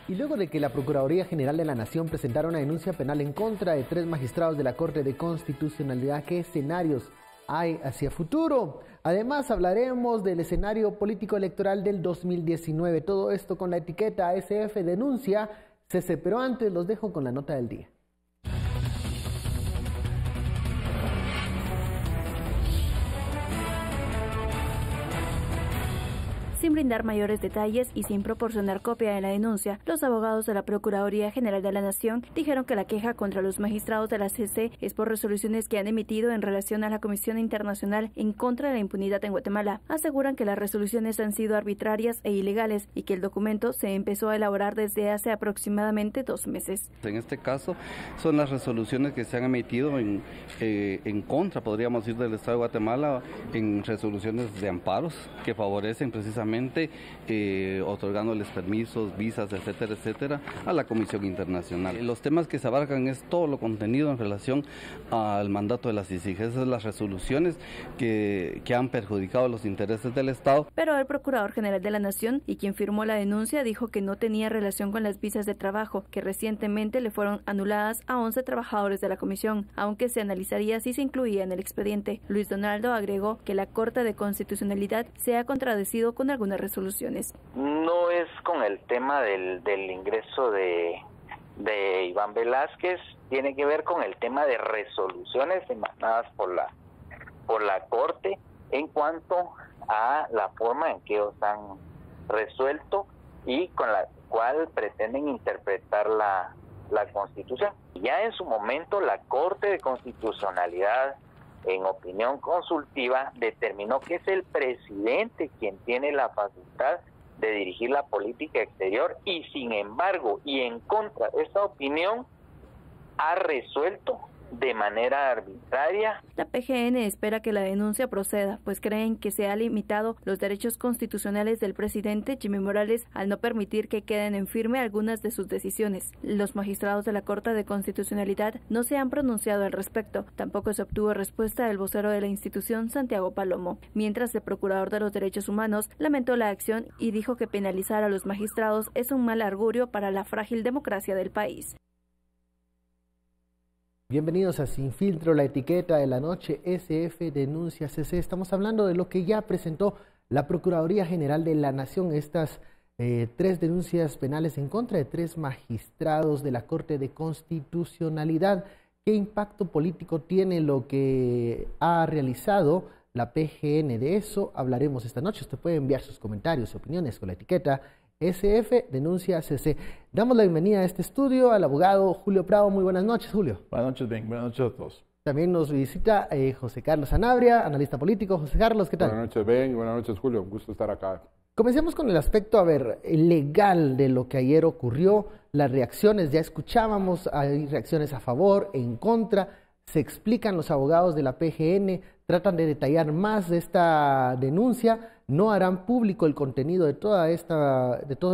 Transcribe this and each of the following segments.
Y luego de que la Procuraduría General de la Nación presentara una denuncia penal en contra de 3 magistrados de la Corte de Constitucionalidad, ¿qué escenarios hay hacia futuro? Además, hablaremos del escenario político electoral del 2019. Todo esto con la etiqueta SF Denuncia CC. Pero antes los dejo con la nota del día. Sin brindar mayores detalles y sin proporcionar copia de la denuncia, los abogados de la Procuraduría General de la Nación dijeron que la queja contra los magistrados de la CC es por resoluciones que han emitido en relación a la Comisión Internacional en contra de la impunidad en Guatemala. Aseguran que las resoluciones han sido arbitrarias e ilegales y que el documento se empezó a elaborar desde hace aproximadamente 2 meses. En este caso son las resoluciones que se han emitido en contra, podríamos decir, del Estado de Guatemala, en resoluciones de amparos que favorecen precisamente otorgándoles permisos, visas, etcétera, etcétera, a la Comisión Internacional. Los temas que se abarcan es todo lo contenido en relación al mandato de la CICIG, esas son las resoluciones que han perjudicado los intereses del Estado. Pero el Procurador General de la Nación y quien firmó la denuncia dijo que no tenía relación con las visas de trabajo, que recientemente le fueron anuladas a 11 trabajadores de la Comisión, aunque se analizaría si se incluía en el expediente. Luis Donaldo agregó que la Corte de Constitucionalidad se ha contradecido con algunas resoluciones. No es con el tema del ingreso de Iván Velázquez, tiene que ver con el tema de resoluciones emanadas por la Corte en cuanto a la forma en que ellos han resuelto y con la cual pretenden interpretar la Constitución. Ya en su momento la Corte de Constitucionalidad, en opinión consultiva, determinó que es el presidente quien tiene la facultad de dirigir la política exterior y, sin embargo, y en contra de esa opinión, ha resuelto de manera arbitraria. La PGN espera que la denuncia proceda, pues creen que se ha limitado los derechos constitucionales del presidente Jimmy Morales al no permitir que queden en firme algunas de sus decisiones. Los magistrados de la Corte de Constitucionalidad no se han pronunciado al respecto. Tampoco se obtuvo respuesta del vocero de la institución, Santiago Palomo, mientras el Procurador de los Derechos Humanos lamentó la acción y dijo que penalizar a los magistrados es un mal augurio para la frágil democracia del país. Bienvenidos a Sin Filtro, la etiqueta de la noche SF Denuncia CC. Estamos hablando de lo que ya presentó la Procuraduría General de la Nación, estas 3 denuncias penales en contra de 3 magistrados de la Corte de Constitucionalidad. ¿Qué impacto político tiene lo que ha realizado la PGN? De eso hablaremos esta noche. Usted puede enviar sus comentarios y opiniones con la etiqueta SF Denuncia CC. Damos la bienvenida a este estudio al abogado Julio Prado. Muy buenas noches, Julio. Buenas noches, Ben. Buenas noches a todos. También nos visita José Carlos Sanabria, analista político. José Carlos, ¿qué tal? Buenas noches, Ben. Buenas noches, Julio. Un gusto estar acá. Comencemos con el aspecto, legal de lo que ayer ocurrió. Las reacciones, ya escuchábamos, hay reacciones a favor, en contra. Se explican los abogados de la PGN, tratan de detallar más de esta denuncia. No harán público el contenido de todos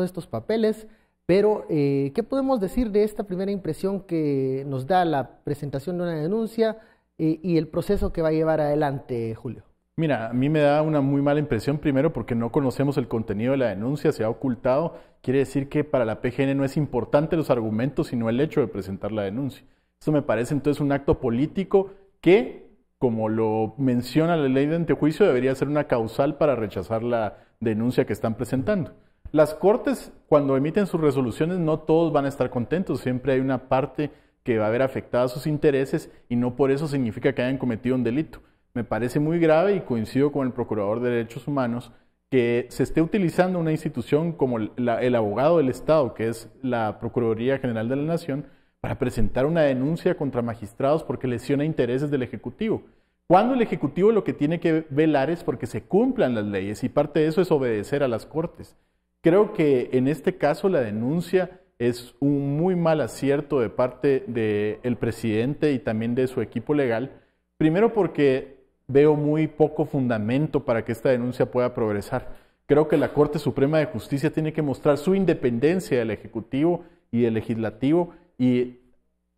estos papeles, pero ¿qué podemos decir de esta primera impresión que nos da la presentación de una denuncia y el proceso que va a llevar adelante, Julio? Mira, a mí me da una muy mala impresión, primero porque no conocemos el contenido de la denuncia, se ha ocultado. Quiere decir que para la PGN no es importante los argumentos, sino el hecho de presentar la denuncia. Esto me parece entonces un acto político que, como lo menciona la ley de antejuicio, debería ser una causal para rechazar la denuncia que están presentando. Las cortes, cuando emiten sus resoluciones, no todos van a estar contentos. Siempre hay una parte que va a ver afectada sus intereses y no por eso significa que hayan cometido un delito. Me parece muy grave y coincido con el Procurador de Derechos Humanos que se esté utilizando una institución como el abogado del Estado, que es la Procuraduría General de la Nación, para presentar una denuncia contra magistrados porque lesiona intereses del Ejecutivo. Cuando el Ejecutivo lo que tiene que velar es porque se cumplan las leyes y parte de eso es obedecer a las Cortes. Creo que en este caso la denuncia es un muy mal acierto de parte del presidente y también de su equipo legal. Primero porque veo muy poco fundamento para que esta denuncia pueda progresar. Creo que la Corte Suprema de Justicia tiene que mostrar su independencia del Ejecutivo y del Legislativo y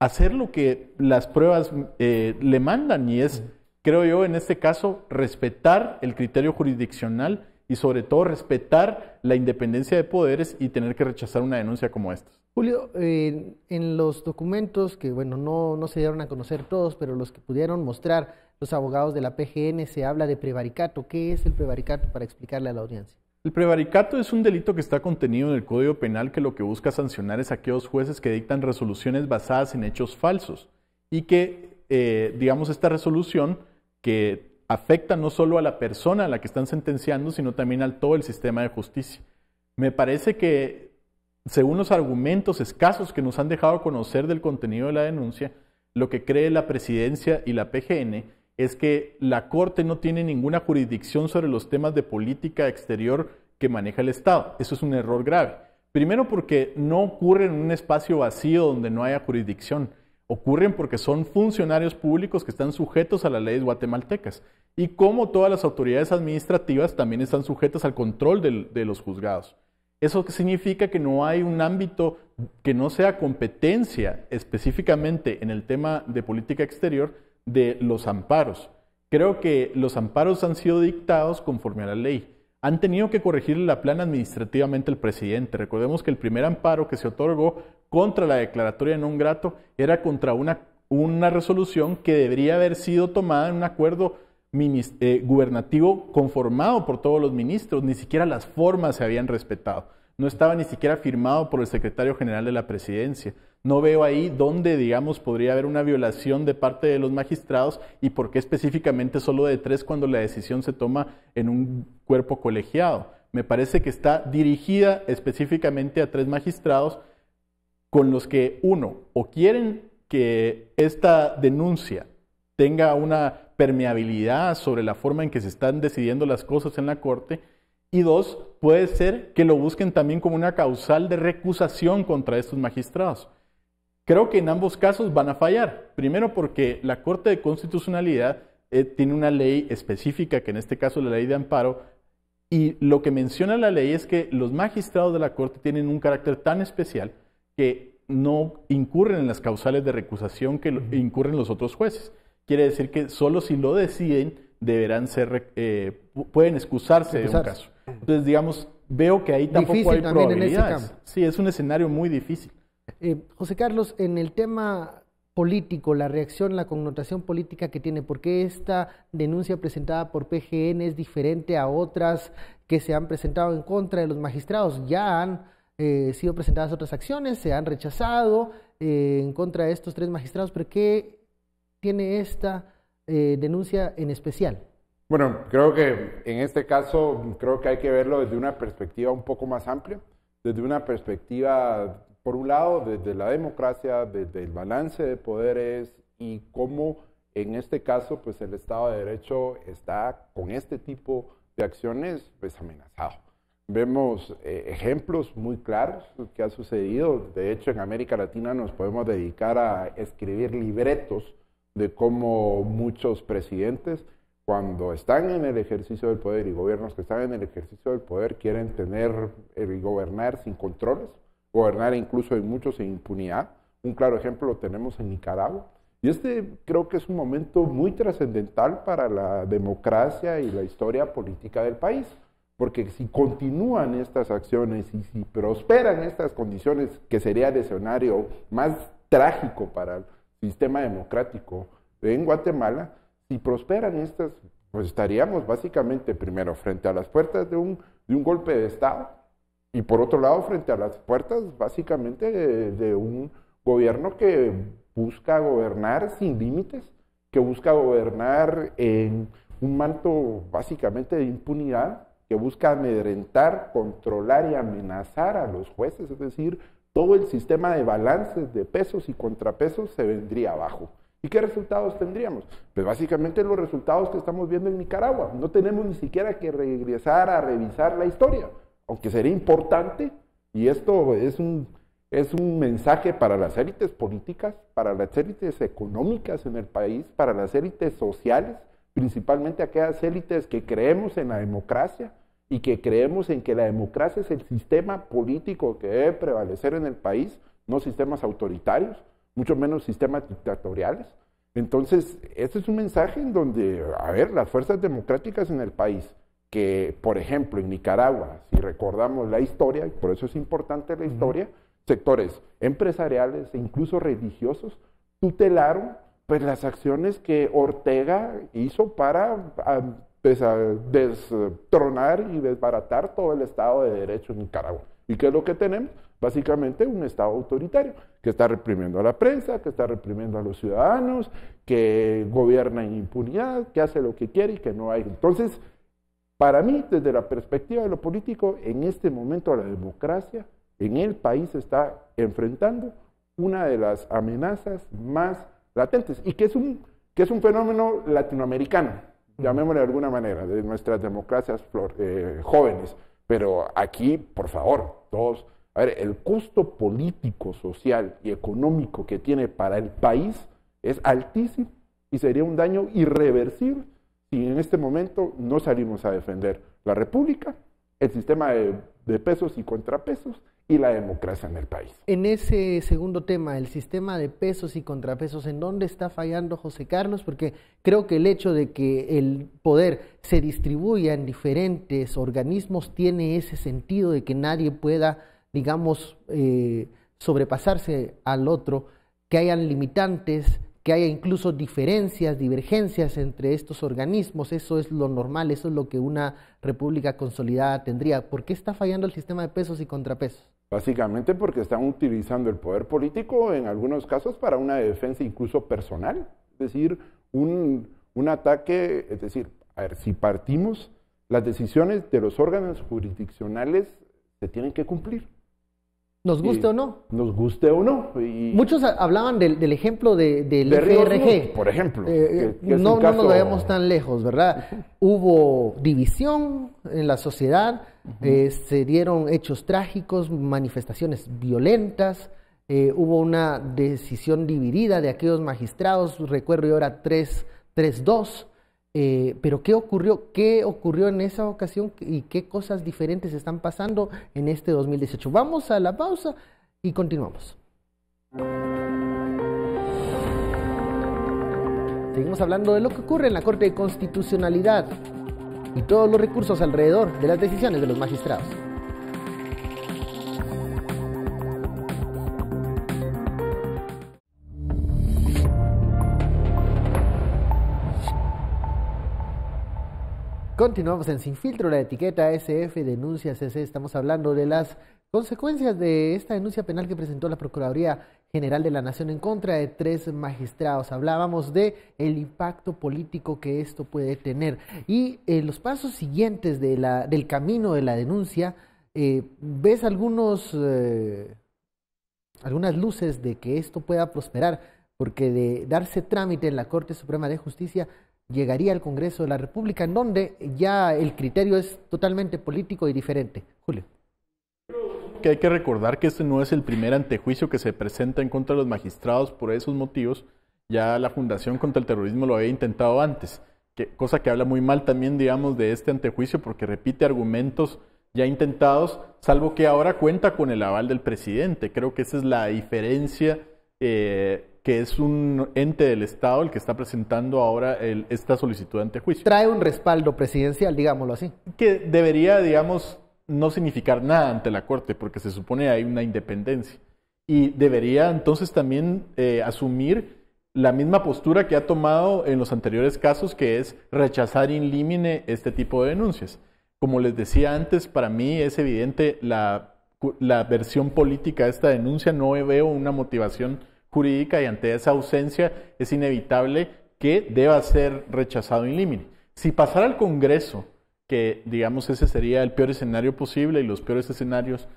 hacer lo que las pruebas le mandan, y es, creo yo, en este caso, respetar el criterio jurisdiccional y sobre todo respetar la independencia de poderes y tener que rechazar una denuncia como esta. Julio, en los documentos que, bueno, no se dieron a conocer todos, pero los que pudieron mostrar los abogados de la PGN, se habla de prevaricato. ¿Qué es el prevaricato para explicarle a la audiencia? El prevaricato es un delito que está contenido en el Código Penal que lo que busca sancionar es a aquellos jueces que dictan resoluciones basadas en hechos falsos y que, digamos, esta resolución que afecta no solo a la persona a la que están sentenciando, sino también a todo el sistema de justicia. Me parece que, según los argumentos escasos que nos han dejado conocer del contenido de la denuncia, lo que cree la Presidencia y la PGN es que la Corte no tiene ninguna jurisdicción sobre los temas de política exterior que maneja el Estado. Eso es un error grave. Primero porque no ocurre en un espacio vacío donde no haya jurisdicción. Ocurren porque son funcionarios públicos que están sujetos a las leyes guatemaltecas. Y como todas las autoridades administrativas también están sujetas al control de los juzgados. Eso significa que no hay un ámbito que no sea competencia específicamente en el tema de política exterior de los amparos. Creo que los amparos han sido dictados conforme a la ley. Han tenido que corregirle la plana administrativamente al presidente. Recordemos que el primer amparo que se otorgó contra la declaratoria non grato era contra una resolución que debería haber sido tomada en un acuerdo gubernativo conformado por todos los ministros. Ni siquiera las formas se habían respetado. No estaba ni siquiera firmado por el secretario general de la Presidencia. No veo ahí dónde, digamos, podría haber una violación de parte de los magistrados y por qué específicamente solo de 3 cuando la decisión se toma en un cuerpo colegiado. Me parece que está dirigida específicamente a 3 magistrados con los que, uno, o quieren que esta denuncia tenga una permeabilidad sobre la forma en que se están decidiendo las cosas en la Corte, y 2, puede ser que lo busquen también como una causal de recusación contra estos magistrados. Creo que en ambos casos van a fallar. Primero porque la Corte de Constitucionalidad tiene una ley específica, que en este caso es la ley de amparo, y lo que menciona la ley es que los magistrados de la Corte tienen un carácter tan especial que no incurren en las causales de recusación que incurren los otros jueces. Quiere decir que solo si lo deciden deberán ser, pueden excusarse de un caso. Entonces, digamos, veo que ahí tampoco hay probabilidades. Sí, es un escenario muy difícil. José Carlos, en el tema político, la reacción, la connotación política que tiene, ¿por qué esta denuncia presentada por PGN es diferente a otras que se han presentado en contra de los magistrados? Ya han sido presentadas otras acciones, se han rechazado en contra de estos 3 magistrados, pero ¿qué tiene esta denuncia en especial? Bueno, creo que en este caso creo que hay que verlo desde una perspectiva un poco más amplia, desde una perspectiva, por un lado, desde la democracia, desde el balance de poderes y cómo en este caso pues el Estado de Derecho está con este tipo de acciones pues amenazado. Vemos ejemplos muy claros que ha sucedido. De hecho, en América Latina nos podemos dedicar a escribir libretos de cómo muchos presidentes, cuando están en el ejercicio del poder y gobiernos que están en el ejercicio del poder, quieren tener y gobernar sin controles, gobernar incluso en muchos sin impunidad. Un claro ejemplo lo tenemos en Nicaragua. Y creo que es un momento muy trascendental para la democracia y la historia política del país. Porque si continúan estas acciones y si prosperan estas condiciones, que sería el escenario más trágico para el sistema democrático en Guatemala, si prosperan estas, pues estaríamos básicamente primero frente a las puertas de un golpe de Estado y por otro lado frente a las puertas básicamente de un gobierno que busca gobernar sin límites, que busca gobernar en un manto básicamente de impunidad, que busca amedrentar, controlar y amenazar a los jueces, es decir, todo el sistema de balances de pesos y contrapesos se vendría abajo. ¿Y qué resultados tendríamos? Pues básicamente los resultados que estamos viendo en Nicaragua. No tenemos ni siquiera que regresar a revisar la historia, aunque sería importante, y esto es un mensaje para las élites políticas, para las élites económicas en el país, para las élites sociales, principalmente aquellas élites que creemos en la democracia y que creemos en que la democracia es el sistema político que debe prevalecer en el país, no sistemas autoritarios, mucho menos sistemas dictatoriales. Entonces, este es un mensaje en donde, a ver, las fuerzas democráticas en el país que, por ejemplo, en Nicaragua, si recordamos la historia, y por eso es importante la historia, sectores empresariales e incluso religiosos tutelaron pues las acciones que Ortega hizo para destronar y desbaratar todo el Estado de Derecho en Nicaragua. ¿Y qué es lo que tenemos? Básicamente un Estado autoritario que está reprimiendo a la prensa, que está reprimiendo a los ciudadanos, que gobierna en impunidad, que hace lo que quiere y que no hay. Entonces, para mí, desde la perspectiva de lo político, en este momento la democracia en el país está enfrentando una de las amenazas más latentes y que es un fenómeno latinoamericano, llamémosle de alguna manera, de nuestras democracias jóvenes. Pero aquí, por favor, todos, a ver, el costo político, social y económico que tiene para el país es altísimo y sería un daño irreversible si en este momento no salimos a defender la República, el sistema de pesos y contrapesos y la democracia en el país. En ese segundo tema, el sistema de pesos y contrapesos, ¿en dónde está fallando José Carlos? Porque creo que el hecho de que el poder se distribuya en diferentes organismos tiene ese sentido de que nadie pueda, digamos, sobrepasarse al otro, que hayan limitantes, que haya incluso diferencias, divergencias entre estos organismos. Eso es lo normal, eso es lo que una república consolidada tendría. ¿Por qué está fallando el sistema de pesos y contrapesos? Básicamente porque están utilizando el poder político en algunos casos para una defensa incluso personal, es decir, un ataque, es decir, a ver, si partimos, las decisiones de los órganos jurisdiccionales se tienen que cumplir. ¿Nos guste o no? Nos guste o no. Y muchos hablaban del ejemplo del FRG, por ejemplo. No nos vayamos tan lejos, ¿verdad? Hubo división en la sociedad, se dieron hechos trágicos, manifestaciones violentas, hubo una decisión dividida de aquellos magistrados, recuerdo yo era 3-2. Pero ¿qué ocurrió en esa ocasión y qué cosas diferentes están pasando en este 2018? Vamos a la pausa y continuamos. Seguimos hablando de lo que ocurre en la Corte de Constitucionalidad y todos los recursos alrededor de las decisiones de los magistrados. Continuamos en Sin Filtro, la etiqueta SF denuncia CC. Estamos hablando de las consecuencias de esta denuncia penal que presentó la Procuraduría General de la Nación en contra de 3 magistrados. Hablábamos de el impacto político que esto puede tener y los pasos siguientes del camino de la denuncia. ¿Ves algunas luces de que esto pueda prosperar? Porque de darse trámite en la Corte Suprema de Justicia llegaría al Congreso de la República, en donde ya el criterio es totalmente político y diferente. Julio. Que hay que recordar que este no es el primer antejuicio que se presenta en contra de los magistrados por esos motivos. Ya la Fundación contra el Terrorismo lo había intentado antes, cosa que habla muy mal también, digamos, de este antejuicio, porque repite argumentos ya intentados, salvo que ahora cuenta con el aval del presidente. Creo que esa es la diferencia, que es un ente del Estado el que está presentando ahora esta solicitud de antejuicio. Trae un respaldo presidencial, digámoslo así. Que debería, digamos, no significar nada ante la Corte, porque se supone hay una independencia. Y debería entonces también asumir la misma postura que ha tomado en los anteriores casos, que es rechazar in limine este tipo de denuncias. Como les decía antes, para mí es evidente la versión política de esta denuncia. No veo una motivación jurídica y ante esa ausencia es inevitable que deba ser rechazado in limine. Si pasara al Congreso, que digamos ese sería el peor escenario posible y los peores escenarios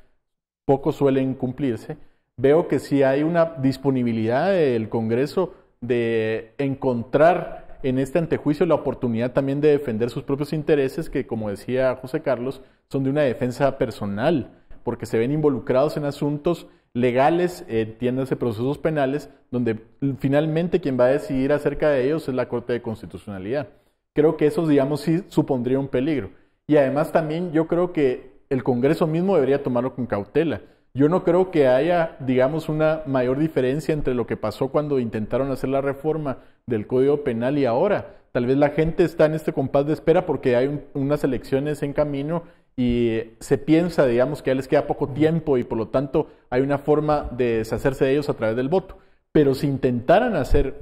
poco suelen cumplirse, veo que si hay una disponibilidad del Congreso de encontrar en este antejuicio la oportunidad también de defender sus propios intereses, que como decía José Carlos, son de una defensa personal, porque se ven involucrados en asuntos legales, entiéndase procesos penales, donde finalmente quien va a decidir acerca de ellos es la Corte de Constitucionalidad. Creo que eso, digamos, sí supondría un peligro. Y además también yo creo que el Congreso mismo debería tomarlo con cautela. Yo no creo que haya, digamos, una mayor diferencia entre lo que pasó cuando intentaron hacer la reforma del Código Penal y ahora. Tal vez la gente está en este compás de espera porque hay unas elecciones en camino y se piensa, digamos, que ya les queda poco tiempo y por lo tanto hay una forma de deshacerse de ellos a través del voto. Pero si intentaran hacer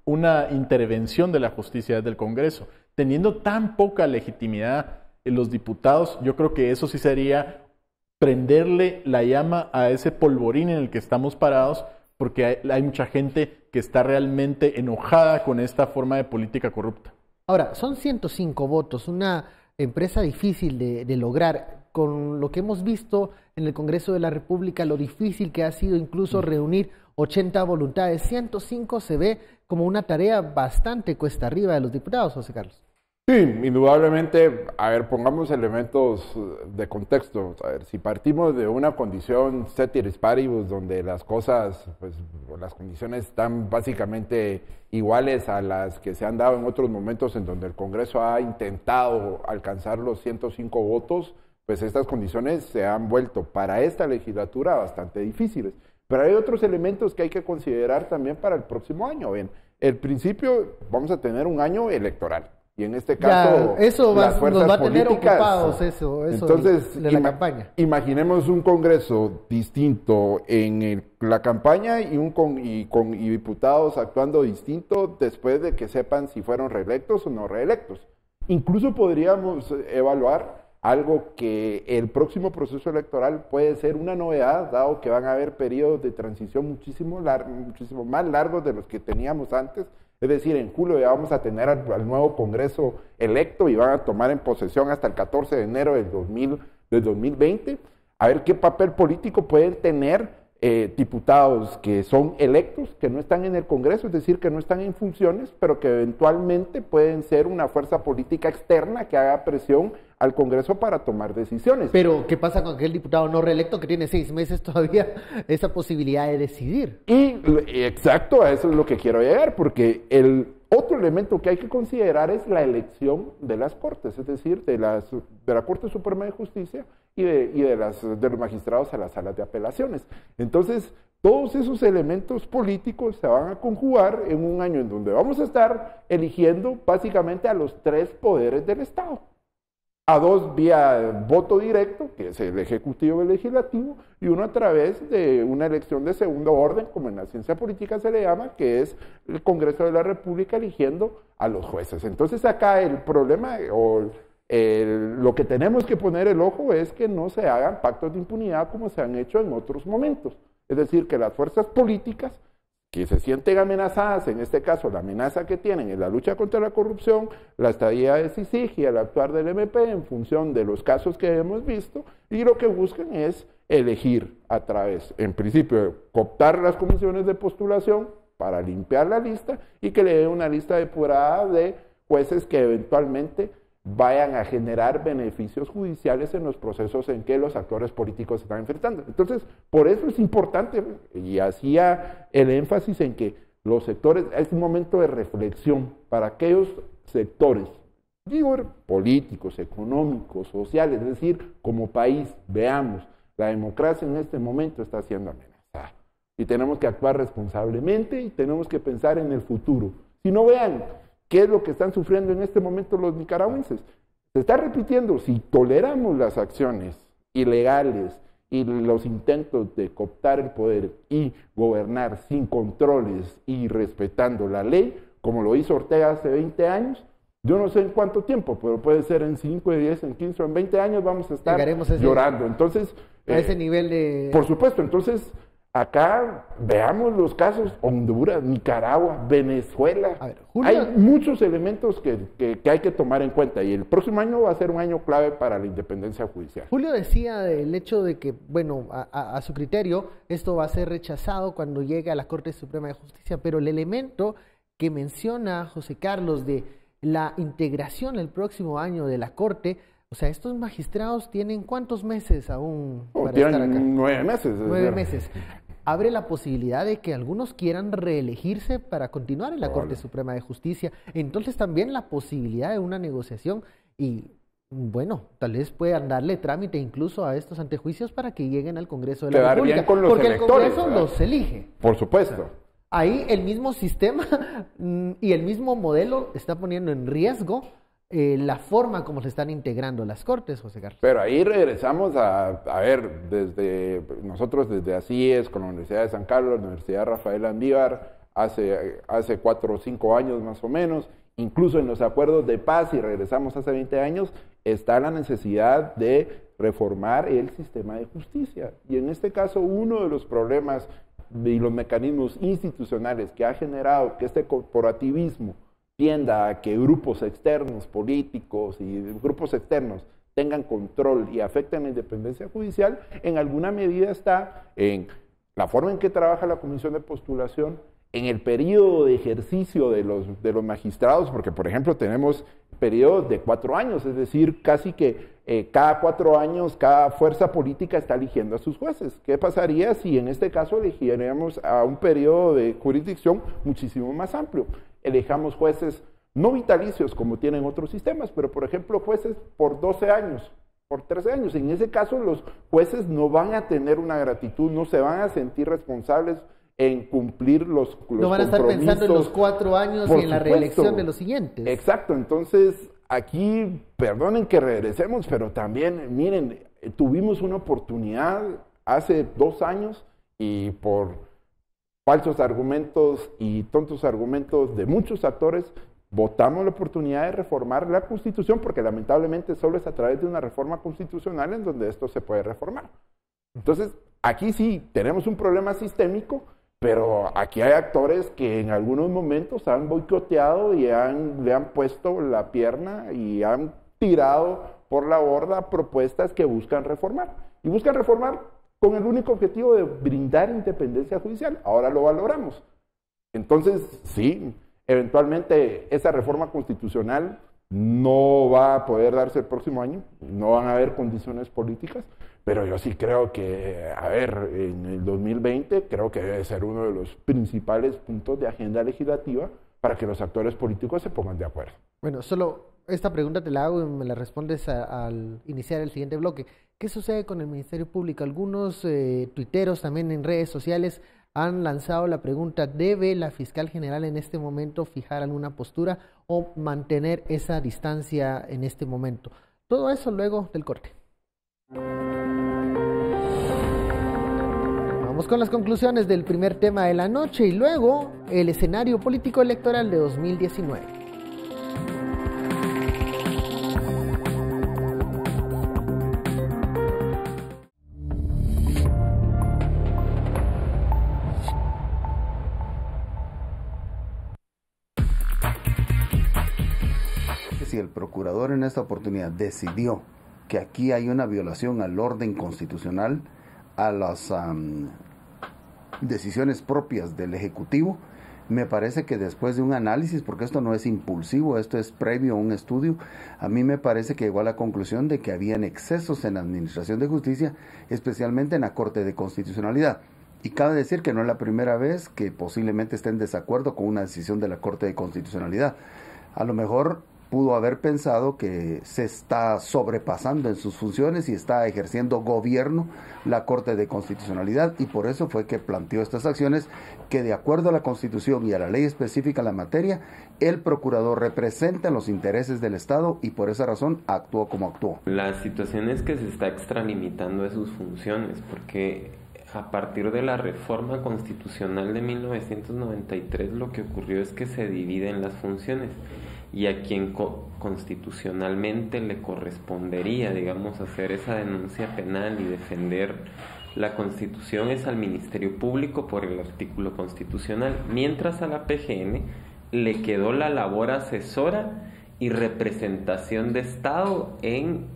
una intervención de la justicia desde el Congreso, teniendo tan poca legitimidad en los diputados, yo creo que eso sí sería prenderle la llama a ese polvorín en el que estamos parados, porque hay mucha gente que está realmente enojada con esta forma de política corrupta. Ahora, son 105 votos, una empresa difícil de lograr, con lo que hemos visto en el Congreso de la República, lo difícil que ha sido incluso reunir 80 voluntades. 105 se ve como una tarea bastante cuesta arriba de los diputados, José Carlos. Sí, indudablemente, a ver, pongamos elementos de contexto. A ver, si partimos de una condición ceteris paribus, donde las cosas, pues las condiciones están básicamente iguales a las que se han dado en otros momentos en donde el Congreso ha intentado alcanzar los 105 votos, pues estas condiciones se han vuelto para esta legislatura bastante difíciles. Pero hay otros elementos que hay que considerar también para el próximo año. Bien, el principio, vamos a tener un año electoral. Y en este caso, ya, eso las fuerzas nos va a tener políticas, ocupados eso entonces, de la campaña. Imaginemos un Congreso distinto en la campaña y diputados actuando distinto después de que sepan si fueron reelectos o no reelectos. Incluso podríamos evaluar algo que el próximo proceso electoral puede ser una novedad, dado que van a haber periodos de transición muchísimo más largos de los que teníamos antes. Es decir, en julio ya vamos a tener al nuevo Congreso electo y van a tomar en posesión hasta el 14 de enero del 2020. A ver qué papel político pueden tener diputados que son electos, que no están en el Congreso, es decir, que no están en funciones, pero que eventualmente pueden ser una fuerza política externa que haga presión al Congreso para tomar decisiones. Pero, ¿qué pasa con aquel diputado no reelecto que tiene 6 meses todavía esa posibilidad de decidir? Y exacto, a eso es lo que quiero llegar, porque el otro elemento que hay que considerar es la elección de las Cortes, es decir, de la Corte Suprema de Justicia y de los magistrados a las salas de apelaciones. Entonces, todos esos elementos políticos se van a conjugar en un año en donde vamos a estar eligiendo básicamente a los 3 poderes del Estado. A 2 vía voto directo, que es el Ejecutivo y el Legislativo, y uno a través de una elección de segundo orden, como en la ciencia política se le llama, que es el Congreso de la República eligiendo a los jueces. Entonces acá el problema, lo que tenemos que poner el ojo es que no se hagan pactos de impunidad como se han hecho en otros momentos. Es decir, que las fuerzas políticas que se sienten amenazadas, en este caso la amenaza que tienen en la lucha contra la corrupción, la estadía de CICIG y el actuar del MP en función de los casos que hemos visto, y lo que buscan es elegir a través, en principio, cooptar las comisiones de postulación para limpiar la lista y que le dé una lista depurada de jueces que eventualmente vayan a generar beneficios judiciales en los procesos en que los actores políticos se están enfrentando. Entonces, por eso es importante, y hacía el énfasis en que los sectores, es un momento de reflexión para aquellos sectores, digo, políticos, económicos, sociales, es decir, como país, veamos, la democracia en este momento está siendo amenazada. Y tenemos que actuar responsablemente y tenemos que pensar en el futuro. Si no, vean qué es lo que están sufriendo en este momento los nicaragüenses. Se está repitiendo, si toleramos las acciones ilegales y los intentos de cooptar el poder y gobernar sin controles y respetando la ley, como lo hizo Ortega hace 20 años, yo no sé en cuánto tiempo, pero puede ser en 5, en 10, en 15 o en 20 años vamos a estar llorando. Entonces, a ese nivel de... Por supuesto, entonces... Acá veamos los casos, Honduras, Nicaragua, Venezuela. A ver, Julio, hay muchos elementos que hay que tomar en cuenta y el próximo año va a ser un año clave para la independencia judicial. Julio decía del hecho de que, bueno, a su criterio, esto va a ser rechazado cuando llegue a la Corte Suprema de Justicia, pero el elemento que menciona José Carlos de la integración el próximo año de la Corte, o sea, estos magistrados tienen ¿cuántos meses aún para estar acá? 9 meses. 9 meses. Abre la posibilidad de que algunos quieran reelegirse para continuar en la Corte Suprema de Justicia. Entonces también la posibilidad de una negociación y, bueno, tal vez puedan darle trámite incluso a estos antejuicios para que lleguen al Congreso de la República. Bien con los porque electores, el Congreso los elige. Por supuesto. ahí el mismo sistema y el mismo modelo está poniendo en riesgo la forma como se están integrando las cortes, José Carlos. Pero ahí regresamos a ver, nosotros desde ACIES, con la Universidad de San Carlos, la Universidad Rafael Andívar, hace 4 o 5 años más o menos, incluso en los acuerdos de paz, y regresamos hace 20 años, está la necesidad de reformar el sistema de justicia. Y en este caso, uno de los problemas y los mecanismos institucionales que ha generado que este corporativismo tienda a que grupos externos, políticos y grupos externos tengan control y afecten la independencia judicial, en alguna medida está en la forma en que trabaja la Comisión de Postulación, en el periodo de ejercicio de los magistrados, porque por ejemplo tenemos periodos de 4 años, es decir, casi que cada 4 años cada fuerza política está eligiendo a sus jueces. ¿Qué pasaría si en este caso elegiríamos a un periodo de jurisdicción muchísimo más amplio? Elijamos jueces no vitalicios como tienen otros sistemas, pero por ejemplo jueces por 12 años, por 13 años. En ese caso los jueces no van a tener una gratitud, no se van a sentir responsables en cumplir los compromisos. No van a estar pensando en los 4 años y en la reelección de los siguientes. Exacto, entonces aquí, perdonen que regresemos, pero también, miren, tuvimos una oportunidad hace 2 años y por falsos argumentos y tontos argumentos de muchos actores, votamos la oportunidad de reformar la Constitución, porque lamentablemente solo es a través de una reforma constitucional en donde esto se puede reformar. Entonces, aquí sí tenemos un problema sistémico, pero aquí hay actores que en algunos momentos han boicoteado y le han puesto la pierna y han tirado por la borda propuestas que buscan reformar. Y buscan reformar con el único objetivo de brindar independencia judicial. Ahora lo valoramos. Entonces, sí, eventualmente esa reforma constitucional no va a poder darse el próximo año, no van a haber condiciones políticas, pero yo sí creo que, a ver, en el 2020 creo que debe ser uno de los principales puntos de agenda legislativa para que los actores políticos se pongan de acuerdo. Bueno, solo esta pregunta te la hago y me la respondes al iniciar el siguiente bloque. ¿Qué sucede con el Ministerio Público? Algunos tuiteros también en redes sociales han lanzado la pregunta: ¿debe la fiscal general en este momento fijar alguna postura o mantener esa distancia en este momento? Todo eso luego del corte. Vamos con las conclusiones del primer tema de la noche y luego el escenario político electoral de 2019. Si el procurador en esta oportunidad decidió que aquí hay una violación al orden constitucional, a las decisiones propias del Ejecutivo, me parece que después de un análisis, porque esto no es impulsivo, esto es previo a un estudio, a mí me parece que llegó a la conclusión de que habían excesos en la Administración de Justicia, especialmente en la Corte de Constitucionalidad. Y cabe decir que no es la primera vez que posiblemente esté en desacuerdo con una decisión de la Corte de Constitucionalidad. A lo mejor pudo haber pensado que se está sobrepasando en sus funciones y está ejerciendo gobierno la Corte de Constitucionalidad, y por eso fue que planteó estas acciones que, de acuerdo a la Constitución y a la ley específica en la materia, el procurador representa los intereses del Estado y por esa razón actuó como actuó. La situación es que se está extralimitando de sus funciones, porque a partir de la reforma constitucional de 1993 lo que ocurrió es que se dividen las funciones, y a quien constitucionalmente le correspondería, digamos, hacer esa denuncia penal y defender la Constitución es al Ministerio Público por el artículo constitucional, mientras a la PGN le quedó la labor asesora y representación de Estado en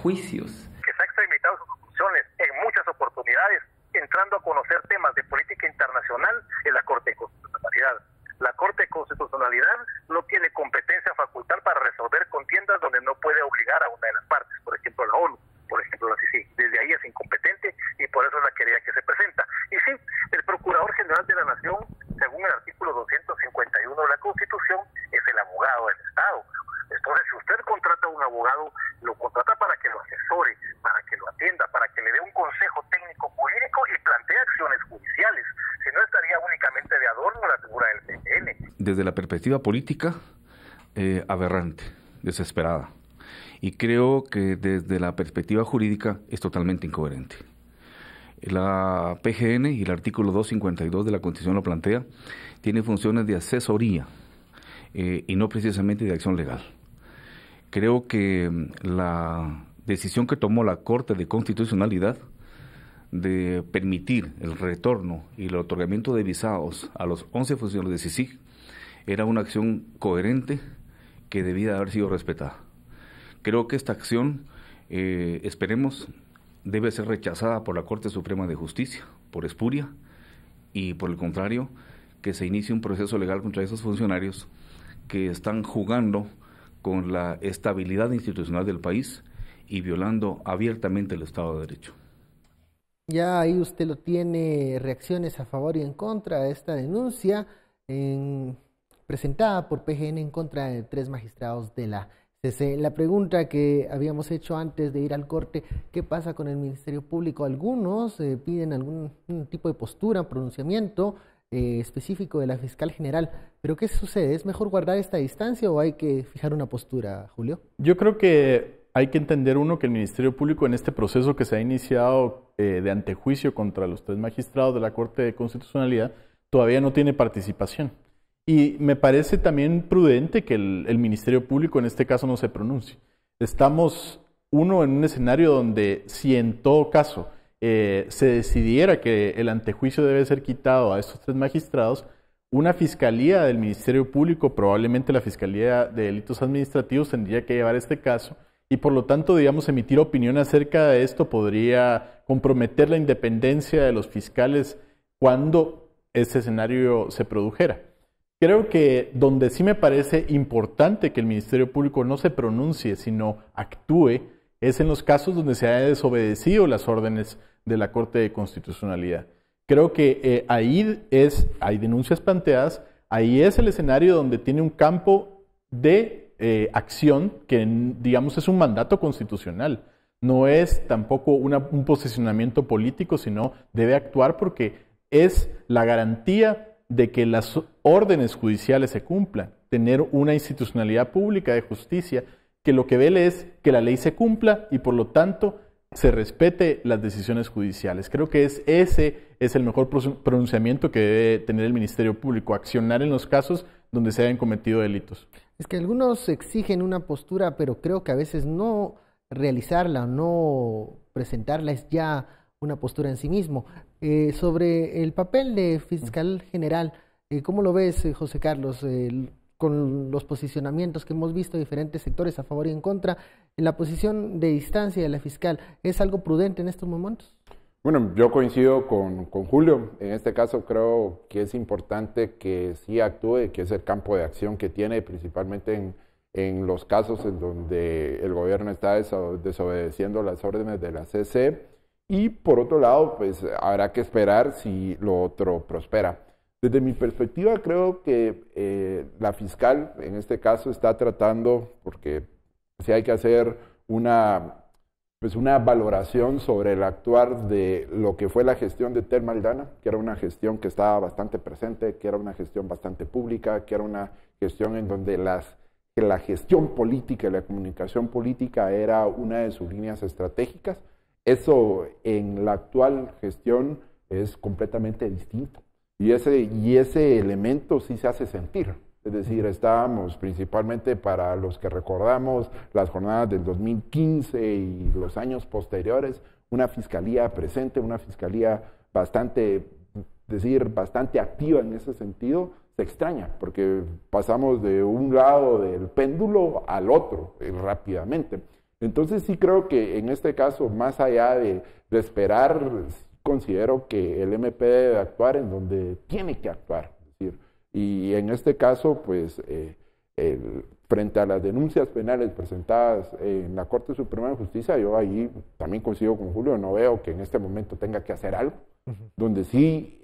juicios. Que se ha extralimitado sus funciones en muchas oportunidades, entrando a conocer temas de política internacional en la Corte de Constitucionalidad. La Corte de Constitucionalidad no tiene competencia facultad para resolver contiendas donde no puede obligar a una de las partes, por ejemplo la ONU, por ejemplo la CICIG. Desde ahí es incompetente y por eso es la querella que se presenta. Y sí, el Procurador General de la Nación, según el artículo 251 de la Constitución, es el abogado del Estado. Entonces, si usted contrata a un abogado, lo contrata para que lo asesore, para que lo atienda, para que le dé un consejo técnico jurídico y plantee acciones judiciales. Si no, estaría únicamente de adorno desde la perspectiva política, aberrante, desesperada. Y creo que desde la perspectiva jurídica es totalmente incoherente. La PGN y el artículo 252 de la Constitución lo plantea, tiene funciones de asesoría y no precisamente de acción legal. Creo que la decisión que tomó la Corte de Constitucionalidad de permitir el retorno y el otorgamiento de visados a los 11 funcionarios de CICIG era una acción coherente que debía haber sido respetada. Creo que esta acción, esperemos, debe ser rechazada por la Corte Suprema de Justicia, por espuria, y por el contrario, que se inicie un proceso legal contra esos funcionarios que están jugando con la estabilidad institucional del país y violando abiertamente el Estado de Derecho. Ya ahí usted lo tiene, reacciones a favor y en contra de esta denuncia presentada por PGN en contra de 3 magistrados de la CC. La pregunta que habíamos hecho antes de ir al corte, ¿qué pasa con el Ministerio Público? Algunos piden algún tipo de postura, pronunciamiento específico de la fiscal general, pero ¿qué sucede? ¿Es mejor guardar esta distancia o hay que fijar una postura, Julio? Yo creo que hay que entender, que el Ministerio Público en este proceso que se ha iniciado de antejuicio contra los 3 magistrados de la Corte de Constitucionalidad todavía no tiene participación. Y me parece también prudente que el Ministerio Público en este caso no se pronuncie. Estamos, en un escenario donde si en todo caso se decidiera que el antejuicio debe ser quitado a estos 3 magistrados, una fiscalía del Ministerio Público, probablemente la Fiscalía de Delitos Administrativos, tendría que llevar este caso y por lo tanto, emitir opinión acerca de esto podría comprometer la independencia de los fiscales cuando ese escenario se produjera. Creo que donde sí me parece importante que el Ministerio Público no se pronuncie, sino actúe, es en los casos donde se haya desobedecido las órdenes de la Corte de Constitucionalidad. Creo que ahí hay denuncias planteadas, ahí es el escenario donde tiene un campo de acción que, digamos, es un mandato constitucional. No es tampoco un posicionamiento político, sino debe actuar porque es la garantía de que las órdenes judiciales se cumplan. Tener una institucionalidad pública de justicia que lo que vele es que la ley se cumpla y por lo tanto se respete las decisiones judiciales. Creo que ese es el mejor pronunciamiento que debe tener el Ministerio Público, accionar en los casos donde se hayan cometido delitos. Es que algunos exigen una postura, pero creo que a veces no realizarla, no presentarla es ya una postura en sí mismo. Sobre el papel de fiscal general, ¿cómo lo ves, José Carlos, con los posicionamientos que hemos visto de diferentes sectores a favor y en contra? En la posición de distancia de la fiscal, ¿es algo prudente en estos momentos? Bueno, yo coincido con Julio. En este caso creo que es importante que sí actúe, que es el campo de acción que tiene, principalmente en los casos en donde el gobierno está desobedeciendo las órdenes de la CC. Y por otro lado, pues habrá que esperar si lo otro prospera. Desde mi perspectiva, creo que la fiscal en este caso está tratando, porque si hay que hacer una valoración sobre el actuar de lo que fue la gestión de Telma Aldana, que era una gestión que estaba bastante presente, que era una gestión bastante pública, que era una gestión en donde la gestión política y la comunicación política era una de sus líneas estratégicas. Eso en la actual gestión es completamente distinto. Y ese elemento sí se hace sentir. Es decir, estábamos principalmente para los que recordamos las jornadas del 2015 y los años posteriores, una fiscalía presente, una fiscalía bastante activa en ese sentido, se extraña, porque pasamos de un lado del péndulo al otro rápidamente. Entonces sí creo que en este caso, más allá de esperar, considero que el MP debe actuar en donde tiene que actuar. Es decir, y en este caso, pues, frente a las denuncias penales presentadas en la Corte Suprema de Justicia, yo ahí también coincido con Julio, no veo que en este momento tenga que hacer algo, donde sí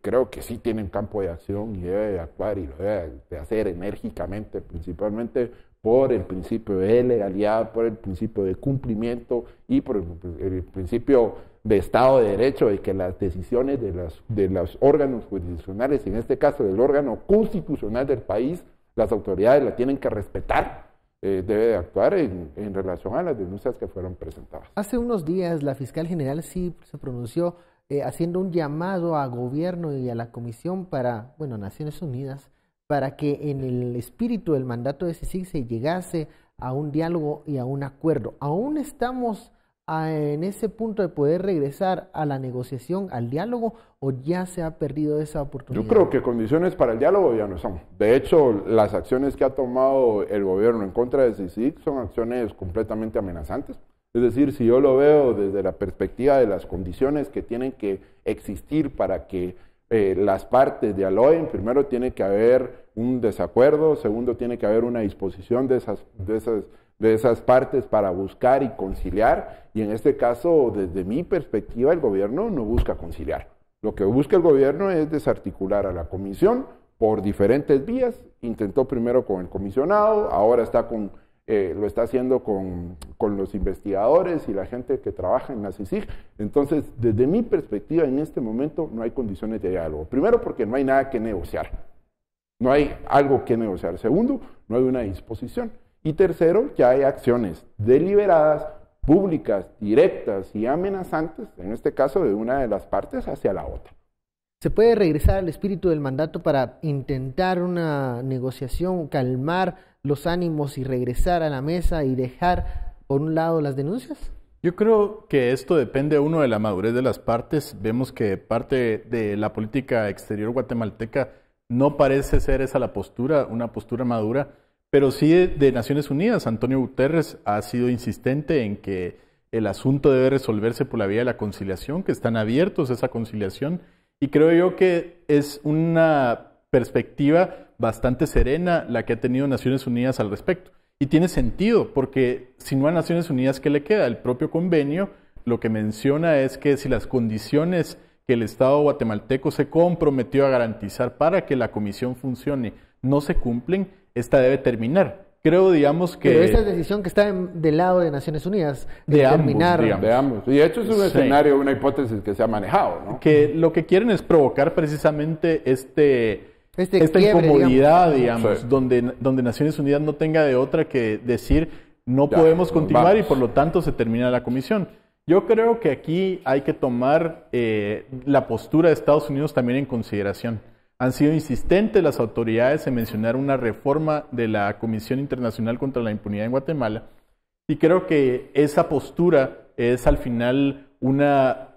creo que sí tienen campo de acción y debe de actuar y lo debe de hacer enérgicamente, principalmente por el principio de legalidad, por el principio de cumplimiento y por el principio de Estado de Derecho, de que las decisiones de los órganos jurisdiccionales, en este caso del órgano constitucional del país, las autoridades la tienen que respetar. Debe de actuar en relación a las denuncias que fueron presentadas. Hace unos días la fiscal general sí se pronunció haciendo un llamado a gobierno y a la comisión para, Naciones Unidas, para que en el espíritu del mandato de CICIG se llegase a un diálogo y a un acuerdo. ¿Aún estamos en ese punto de poder regresar a la negociación, al diálogo, o ya se ha perdido esa oportunidad? Yo creo que condiciones para el diálogo ya no son. De hecho, las acciones que ha tomado el gobierno en contra de CICIG son acciones completamente amenazantes. Es decir, si yo lo veo desde la perspectiva de las condiciones que tienen que existir para que las partes dialoguen, primero tiene que haber un desacuerdo, segundo tiene que haber una disposición de esas partes para buscar y conciliar, y en este caso, desde mi perspectiva, el gobierno no busca conciliar. Lo que busca el gobierno es desarticular a la comisión por diferentes vías. Intentó primero con el comisionado, ahora lo está haciendo con los investigadores y la gente que trabaja en la CICIG. Entonces, desde mi perspectiva, en este momento no hay condiciones de diálogo. Primero, porque no hay nada que negociar. No hay algo que negociar. Segundo, no hay una disposición. Y tercero, ya hay acciones deliberadas, públicas, directas y amenazantes, en este caso de una de las partes hacia la otra. ¿Se puede regresar al espíritu del mandato para intentar una negociación, calmar los ánimos y regresar a la mesa y dejar por un lado las denuncias? Yo creo que esto depende uno de la madurez de las partes. Vemos que parte de la política exterior guatemalteca no parece ser esa la postura, una postura madura, pero sí de Naciones Unidas. Antonio Guterres ha sido insistente en que el asunto debe resolverse por la vía de la conciliación, que están abiertos a esa conciliación, y creo yo que es una perspectiva bastante serena la que ha tenido Naciones Unidas al respecto. Y tiene sentido, porque si no a Naciones Unidas, ¿qué le queda? El propio convenio lo que menciona es que si las condiciones que el Estado guatemalteco se comprometió a garantizar para que la comisión funcione no se cumplen, esta debe terminar. Creo, digamos que... Pero esa decisión que está del lado de Naciones Unidas, de terminar... ambos. Y de hecho es un escenario, una hipótesis que se ha manejado, ¿no? Que lo que quieren es provocar precisamente esta quiebre, incomodidad, digamos, sí, donde Naciones Unidas no tenga de otra que decir no podemos continuar y por lo tanto se termina la comisión. Yo creo que aquí hay que tomar la postura de Estados Unidos también en consideración. Han sido insistentes las autoridades en mencionar una reforma de la Comisión Internacional contra la Impunidad en Guatemala, y creo que esa postura es al final una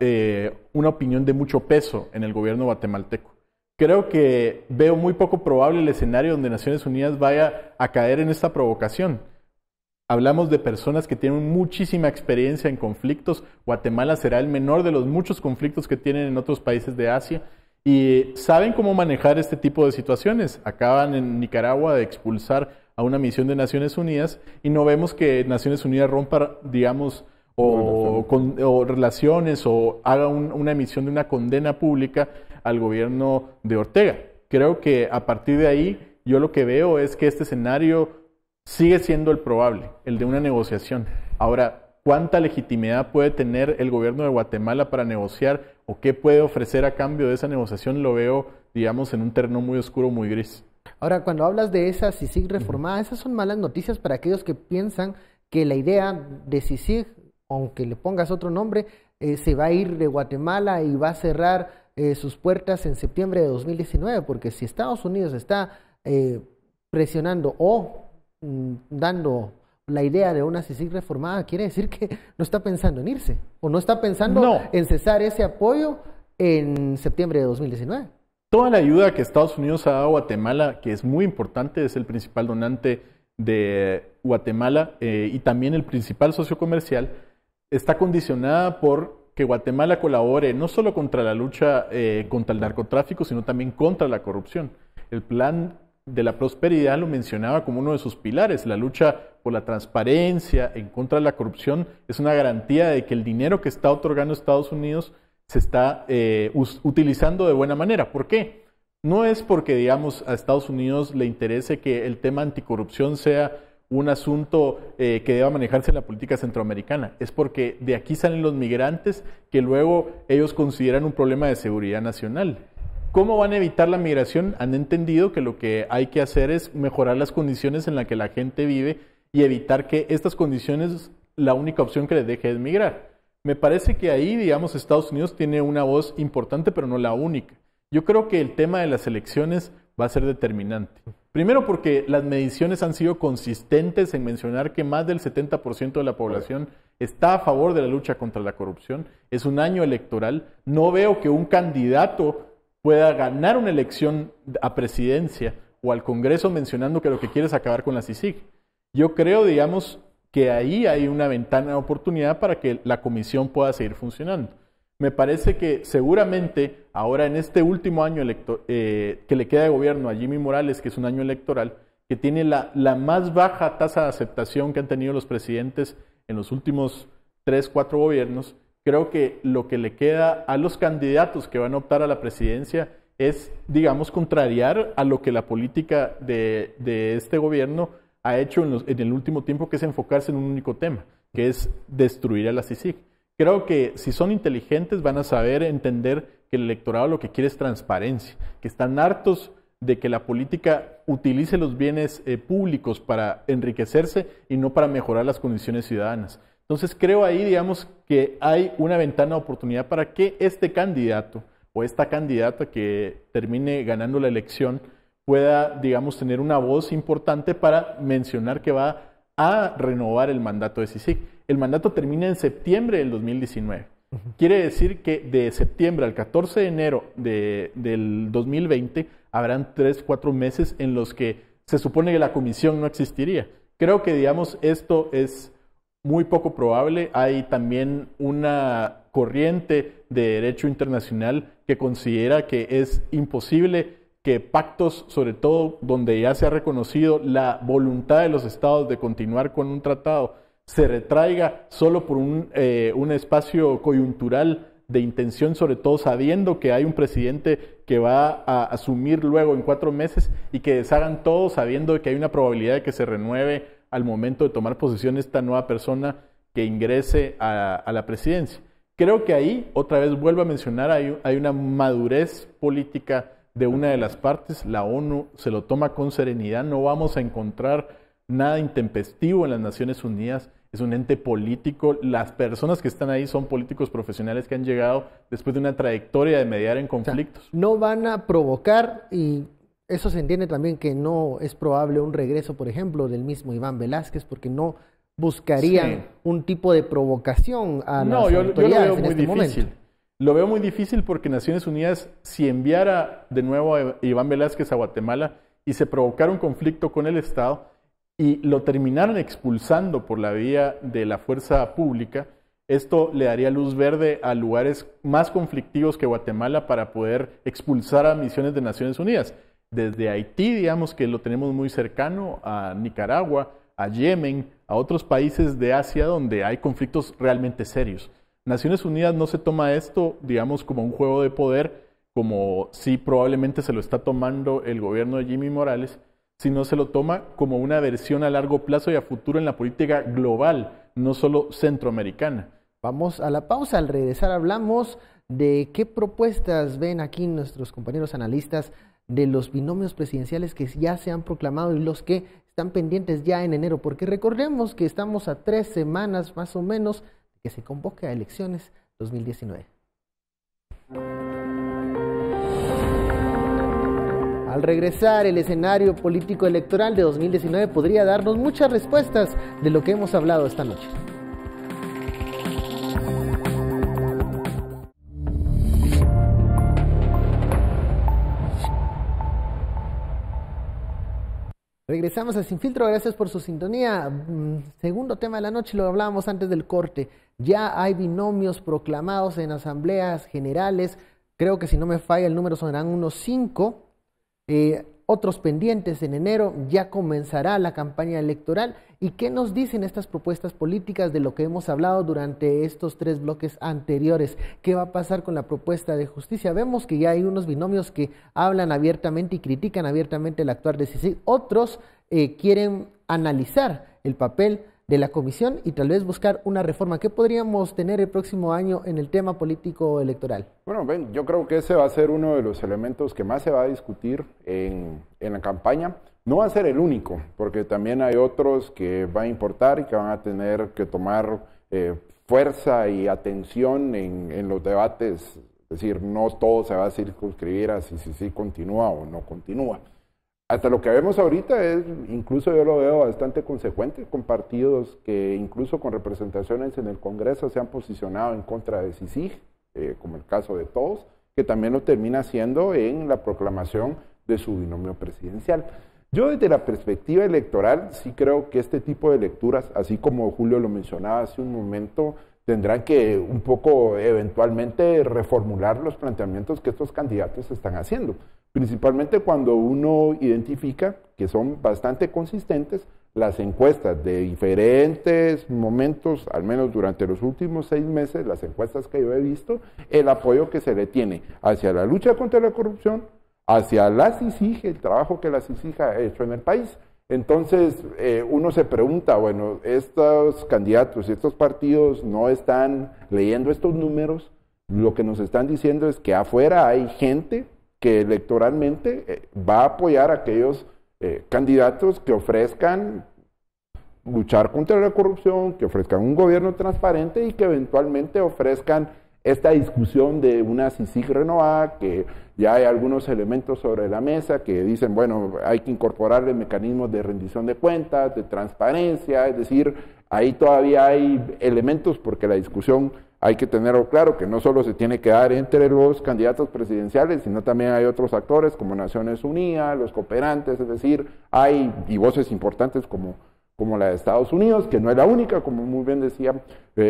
opinión de mucho peso en el gobierno guatemalteco. Creo que veo muy poco probable el escenario donde Naciones Unidas vaya a caer en esta provocación. Hablamos de personas que tienen muchísima experiencia en conflictos. Guatemala será el menor de los muchos conflictos que tienen en otros países de Asia y saben cómo manejar este tipo de situaciones. Acaban en Nicaragua de expulsar a una misión de Naciones Unidas y no vemos que Naciones Unidas rompa, digamos, o relaciones o haga una emisión de una condena pública al gobierno de Ortega. Creo que a partir de ahí yo lo que veo es que este escenario sigue siendo el probable, el de una negociación. Ahora, ¿cuánta legitimidad puede tener el gobierno de Guatemala para negociar o qué puede ofrecer a cambio de esa negociación? Lo veo, digamos, en un terreno muy oscuro, muy gris. Ahora, cuando hablas de esa CICIG reformada, esas son malas noticias para aquellos que piensan que la idea de CICIG, aunque le pongas otro nombre, se va a ir de Guatemala y va a cerrar sus puertas en septiembre de 2019, porque si Estados Unidos está presionando o dando la idea de una CICIG reformada, quiere decir que no está pensando en irse, o no está pensando en cesar ese apoyo en septiembre de 2019. Toda la ayuda que Estados Unidos ha dado a Guatemala, que es muy importante, es el principal donante de Guatemala y también el principal socio comercial, está condicionada por que Guatemala colabore no solo contra la lucha contra el narcotráfico, sino también contra la corrupción. El plan de la prosperidad lo mencionaba como uno de sus pilares. La lucha por la transparencia en contra de la corrupción es una garantía de que el dinero que está otorgando Estados Unidos se está utilizando de buena manera. ¿Por qué? No es porque, digamos, a Estados Unidos le interese que el tema anticorrupción sea un asunto que deba manejarse en la política centroamericana, es porque de aquí salen los migrantes que luego ellos consideran un problema de seguridad nacional. ¿Cómo van a evitar la migración? Han entendido que lo que hay que hacer es mejorar las condiciones en las que la gente vive y evitar que estas condiciones, la única opción que les deje es migrar. Me parece que ahí, digamos, Estados Unidos tiene una voz importante, pero no la única. Yo creo que el tema de las elecciones va a ser determinante. Primero porque las mediciones han sido consistentes en mencionar que más del 70% de la población está a favor de la lucha contra la corrupción. Es un año electoral. No veo que un candidato pueda ganar una elección a presidencia o al Congreso mencionando que lo que quiere es acabar con la CICIG. Yo creo, digamos, que ahí hay una ventana de oportunidad para que la comisión pueda seguir funcionando. Me parece que seguramente ahora en este último año que le queda de gobierno a Jimmy Morales, que es un año electoral, que tiene la más baja tasa de aceptación que han tenido los presidentes en los últimos 3, 4 gobiernos, creo que lo que le queda a los candidatos que van a optar a la presidencia es, digamos, contrariar a lo que la política de este gobierno ha hecho en el último tiempo, que es enfocarse en un único tema, que es destruir a la CICIG. Creo que si son inteligentes van a saber entender que el electorado lo que quiere es transparencia, que están hartos de que la política utilice los bienes públicos para enriquecerse y no para mejorar las condiciones ciudadanas. Entonces creo ahí, digamos, que hay una ventana de oportunidad para que este candidato o esta candidata que termine ganando la elección pueda, digamos, tener una voz importante para mencionar que va a renovar el mandato de CICIG. El mandato termina en septiembre del 2019. Quiere decir que de septiembre al 14 de enero del 2020 habrán 3, 4 meses en los que se supone que la comisión no existiría. Creo que, digamos, esto es muy poco probable. Hay también una corriente de derecho internacional que considera que es imposible que pactos, sobre todo donde ya se ha reconocido la voluntad de los estados de continuar con un tratado, se retraiga solo por un espacio coyuntural de intención, sobre todo sabiendo que hay un presidente que va a asumir luego en 4 meses, y que deshagan todo sabiendo que hay una probabilidad de que se renueve al momento de tomar posesión esta nueva persona que ingrese a la presidencia. Creo que ahí, otra vez vuelvo a mencionar, hay una madurez política de una de las partes. La ONU se lo toma con serenidad, no vamos a encontrar nada intempestivo en las Naciones Unidas. Es un ente político, las personas que están ahí son políticos profesionales que han llegado después de una trayectoria de mediar en conflictos. O sea, no van a provocar, y eso se entiende también que no es probable un regreso, por ejemplo, del mismo Iván Velásquez, porque no buscarían un tipo de provocación a las autoridades en este momento. Lo veo muy difícil porque Naciones Unidas, si enviara de nuevo a Iván Velásquez a Guatemala y se provocara un conflicto con el Estado y lo terminaran expulsando por la vía de la fuerza pública, esto le daría luz verde a lugares más conflictivos que Guatemala para poder expulsar a misiones de Naciones Unidas. Desde Haití, digamos que lo tenemos muy cercano, a Nicaragua, a Yemen, a otros países de Asia donde hay conflictos realmente serios. Naciones Unidas no se toma esto, digamos, como un juego de poder, como sí probablemente se lo está tomando el gobierno de Jimmy Morales, sino se lo toma como una versión a largo plazo y a futuro en la política global, no solo centroamericana. Vamos a la pausa. Al regresar hablamos de qué propuestas ven aquí nuestros compañeros analistas de los binomios presidenciales que ya se han proclamado y los que están pendientes ya en enero, porque recordemos que estamos a 3 semanas más o menos que se convoque a elecciones 2019. Al regresar, el escenario político electoral de 2019 podría darnos muchas respuestas de lo que hemos hablado esta noche. Regresamos a Sin Filtro, gracias por su sintonía. Segundo tema de la noche, lo hablábamos antes del corte. Ya hay binomios proclamados en asambleas generales. Creo que si no me falla el número serán unos 5. Otros pendientes en enero. Ya comenzará la campaña electoral. ¿Y qué nos dicen estas propuestas políticas de lo que hemos hablado durante estos 3 bloques anteriores? ¿Qué va a pasar con la propuesta de justicia? Vemos que ya hay unos binomios que hablan abiertamente y critican abiertamente el actuar de CICIG. Otros quieren analizar el papel de la comisión y tal vez buscar una reforma. ¿Qué podríamos tener el próximo año en el tema político electoral? Bueno, yo creo que ese va a ser uno de los elementos que más se va a discutir en la campaña. No va a ser el único, porque también hay otros que van a importar y que van a tener que tomar fuerza y atención en los debates. Es decir, no todo se va a circunscribir a si continúa o no continúa. Hasta lo que vemos ahorita es, incluso yo lo veo bastante consecuente con partidos que incluso con representaciones en el Congreso se han posicionado en contra de CICIG, como el caso de Todos, que también lo termina haciendo en la proclamación de su binomio presidencial. Yo desde la perspectiva electoral sí creo que este tipo de lecturas, así como Julio lo mencionaba hace un momento, tendrán que un poco eventualmente reformular los planteamientos que estos candidatos están haciendo, principalmente cuando uno identifica que son bastante consistentes las encuestas de diferentes momentos, al menos durante los últimos 6 meses, las encuestas que yo he visto, el apoyo que se le tiene hacia la lucha contra la corrupción, hacia la CICIG, el trabajo que la CICIG ha hecho en el país. Entonces, uno se pregunta, bueno, estos candidatos y estos partidos no están leyendo estos números, lo que nos están diciendo es que afuera hay gente que electoralmente va a apoyar a aquellos candidatos que ofrezcan luchar contra la corrupción, que ofrezcan un gobierno transparente y que eventualmente ofrezcan esta discusión de una CICIG renovada, que ya hay algunos elementos sobre la mesa que dicen, bueno, hay que incorporarle mecanismos de rendición de cuentas, de transparencia, es decir, ahí todavía hay elementos porque la discusión hay que tenerlo claro, que no solo se tiene que dar entre los candidatos presidenciales, sino también hay otros actores como Naciones Unidas, los cooperantes, es decir, hay y voces importantes como la de Estados Unidos, que no es la única, como muy bien decía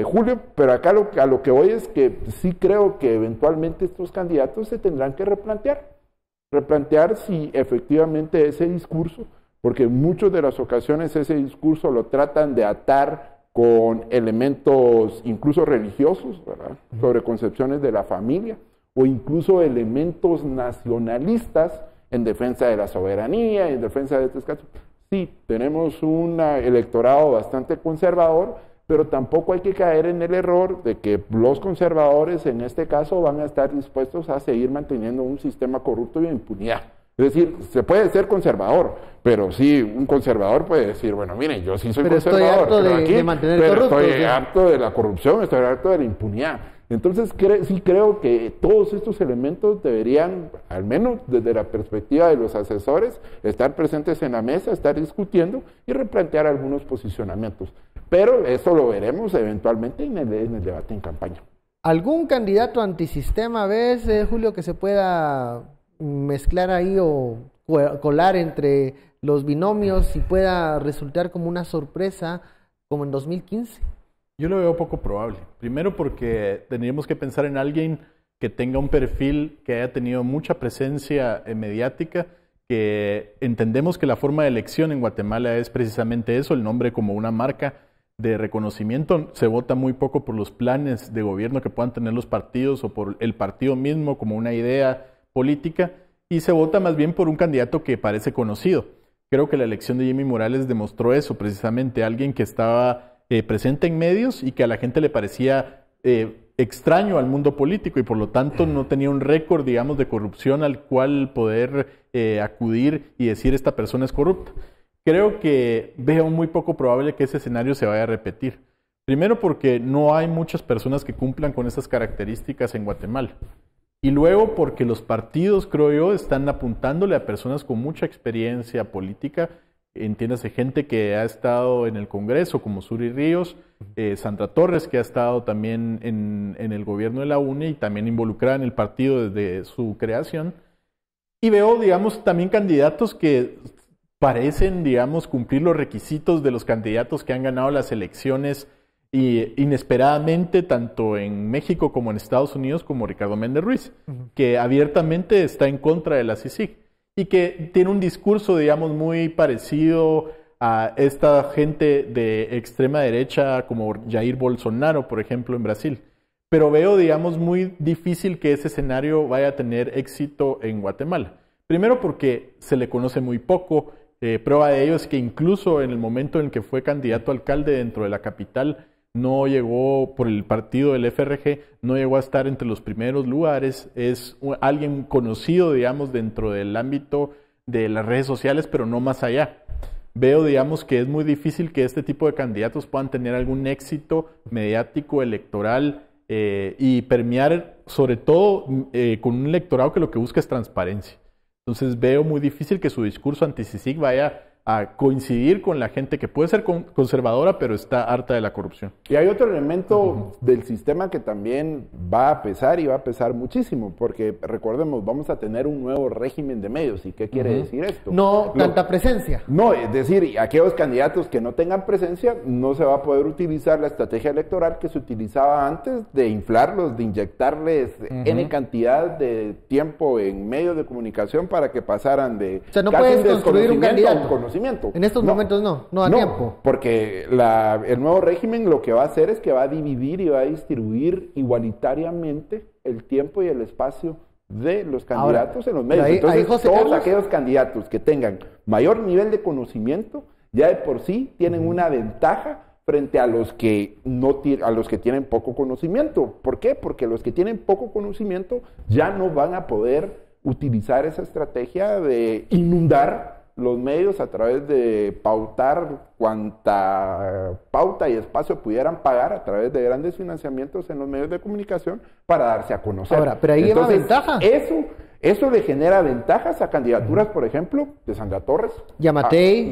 Julio, pero acá a lo que voy es que sí creo que eventualmente estos candidatos se tendrán que replantear si efectivamente ese discurso, porque en muchas de las ocasiones ese discurso lo tratan de atar con elementos incluso religiosos, ¿verdad? Sobre concepciones de la familia, o incluso elementos nacionalistas en defensa de la soberanía, en defensa de estos casos. Sí, tenemos un electorado bastante conservador, pero tampoco hay que caer en el error de que los conservadores en este caso van a estar dispuestos a seguir manteniendo un sistema corrupto y de impunidad. Es decir, se puede ser conservador, pero sí, un conservador puede decir, bueno, miren, yo sí soy conservador, pero estoy harto de la corrupción, estoy harto de la impunidad. Entonces, sí creo que todos estos elementos deberían, al menos desde la perspectiva de los asesores, estar presentes en la mesa, estar discutiendo y replantear algunos posicionamientos. Pero eso lo veremos eventualmente en el debate en campaña. ¿Algún candidato antisistema ves, Julio, que se pueda mezclar ahí o colar entre los binomios y pueda resultar como una sorpresa como en 2015? Yo lo veo poco probable. Primero porque tendríamos que pensar en alguien que tenga un perfil que haya tenido mucha presencia mediática, que entendemos que la forma de elección en Guatemala es precisamente eso, el nombre como una marca de reconocimiento. Se vota muy poco por los planes de gobierno que puedan tener los partidos o por el partido mismo como una idea política, y se vota más bien por un candidato que parece conocido. Creo que la elección de Jimmy Morales demostró eso, precisamente alguien que estaba presente en medios y que a la gente le parecía extraño al mundo político y por lo tanto no tenía un récord, digamos, de corrupción al cual poder acudir y decir esta persona es corrupta. Creo que veo muy poco probable que ese escenario se vaya a repetir. Primero porque no hay muchas personas que cumplan con esas características en Guatemala. Y luego porque los partidos, creo yo, están apuntándole a personas con mucha experiencia política. Entiéndase, gente que ha estado en el Congreso, como Suri Ríos, Sandra Torres, que ha estado también en el gobierno de la UNE y también involucrada en el partido desde su creación. Y veo, digamos, también candidatos que parecen, digamos, cumplir los requisitos de los candidatos que han ganado las elecciones y inesperadamente, tanto en México como en Estados Unidos, como Ricardo Méndez Ruiz, que abiertamente está en contra de la CICIG. Y que tiene un discurso, digamos, muy parecido a esta gente de extrema derecha como Jair Bolsonaro, por ejemplo, en Brasil. Pero veo, digamos, muy difícil que ese escenario vaya a tener éxito en Guatemala. Primero porque se le conoce muy poco, Prueba de ello es que incluso en el momento en el que fue candidato a alcalde dentro de la capital, no llegó, por el partido del FRG, no llegó a estar entre los primeros lugares. Es alguien conocido, digamos, dentro del ámbito de las redes sociales, pero no más allá. Veo, digamos, que es muy difícil que este tipo de candidatos puedan tener algún éxito mediático, electoral, y permear, sobre todo, con un electorado que lo que busca es transparencia. Entonces veo muy difícil que su discurso anti-CICIG vaya a coincidir con la gente que puede ser conservadora, pero está harta de la corrupción. Y hay otro elemento del sistema que también va a pesar y va a pesar muchísimo, porque recordemos, vamos a tener un nuevo régimen de medios. ¿Y qué quiere decir esto? No tanta presencia. No, es decir, aquellos candidatos que no tengan presencia, no se va a poder utilizar la estrategia electoral que se utilizaba antes de inflarlos, de inyectarles N cantidad de tiempo en medios de comunicación para que pasaran de o sea, no puedes construir un candidato. En estos momentos no a tiempo. Porque el nuevo régimen lo que va a hacer es que va a dividir y va a distribuir igualitariamente el tiempo y el espacio de los candidatos en los medios. Entonces, todos aquellos candidatos que tengan mayor nivel de conocimiento, ya de por sí tienen una ventaja frente a los que tienen poco conocimiento. ¿Por qué? Porque los que tienen poco conocimiento ya no van a poder utilizar esa estrategia de inundar los medios a través de pautar cuanta pauta y espacio pudieran pagar a través de grandes financiamientos en los medios de comunicación para darse a conocer. Ahora, pero ahí lleva ventaja. Eso le genera ventajas a candidaturas, por ejemplo, de Sandra Torres, Yamatei,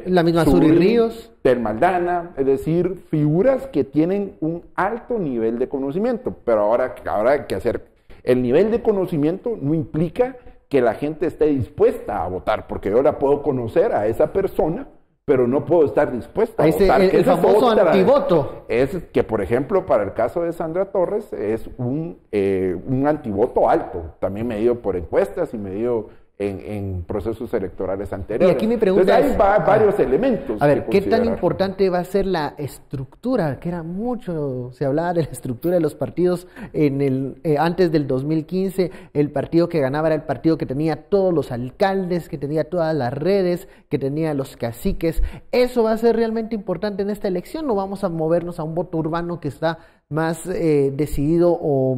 la misma Suri Ríos, Tel Maldana, es decir, figuras que tienen un alto nivel de conocimiento. Pero ahora hay que hacer, el nivel de conocimiento no implica que la gente esté dispuesta a votar, porque yo la puedo conocer a esa persona, pero no puedo estar dispuesta a votar. El famoso antivoto. Es que, por ejemplo, para el caso de Sandra Torres, es un antivoto alto, también medido por encuestas y medido en procesos electorales anteriores. Y aquí mi pregunta es, hay varios elementos. A ver, ¿qué tan importante va a ser la estructura? Que era mucho, se hablaba de la estructura de los partidos antes del 2015. El partido que ganaba era el partido que tenía todos los alcaldes, que tenía todas las redes, que tenía los caciques. ¿Eso va a ser realmente importante en esta elección o vamos a movernos a un voto urbano que está más decidido o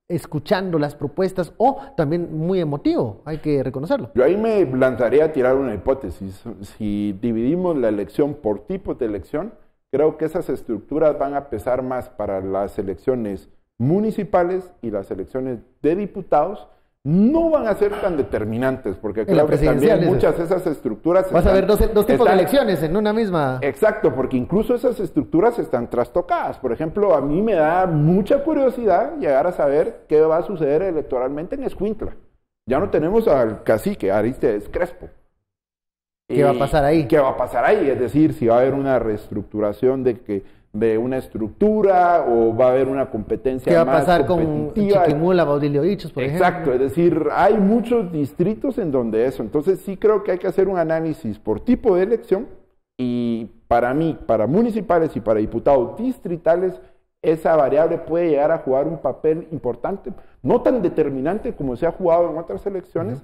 escuchando las propuestas o también muy emotivo, hay que reconocerlo? Yo ahí me lanzaría a tirar una hipótesis. Si dividimos la elección por tipos de elección, creo que esas estructuras van a pesar más para las elecciones municipales y las elecciones de diputados. No van a ser tan determinantes, porque creo que también muchas de esas estructuras... Vas a ver dos tipos de elecciones en una misma... Exacto, porque incluso esas estructuras están trastocadas. Por ejemplo, a mí me da mucha curiosidad llegar a saber qué va a suceder electoralmente en Escuintla. Ya no tenemos al cacique, Arístides Crespo. ¿Qué va a pasar ahí? ¿Qué va a pasar ahí? Es decir, si va a haber una reestructuración de una estructura o va a haber una competencia más competitiva. ¿Qué va a pasar con Chiquimula, Baudilio Ichos, por ejemplo? Exacto, es decir, hay muchos distritos en donde eso. Entonces sí creo que hay que hacer un análisis por tipo de elección y para mí, para municipales y para diputados distritales, esa variable puede llegar a jugar un papel importante, no tan determinante como se ha jugado en otras elecciones,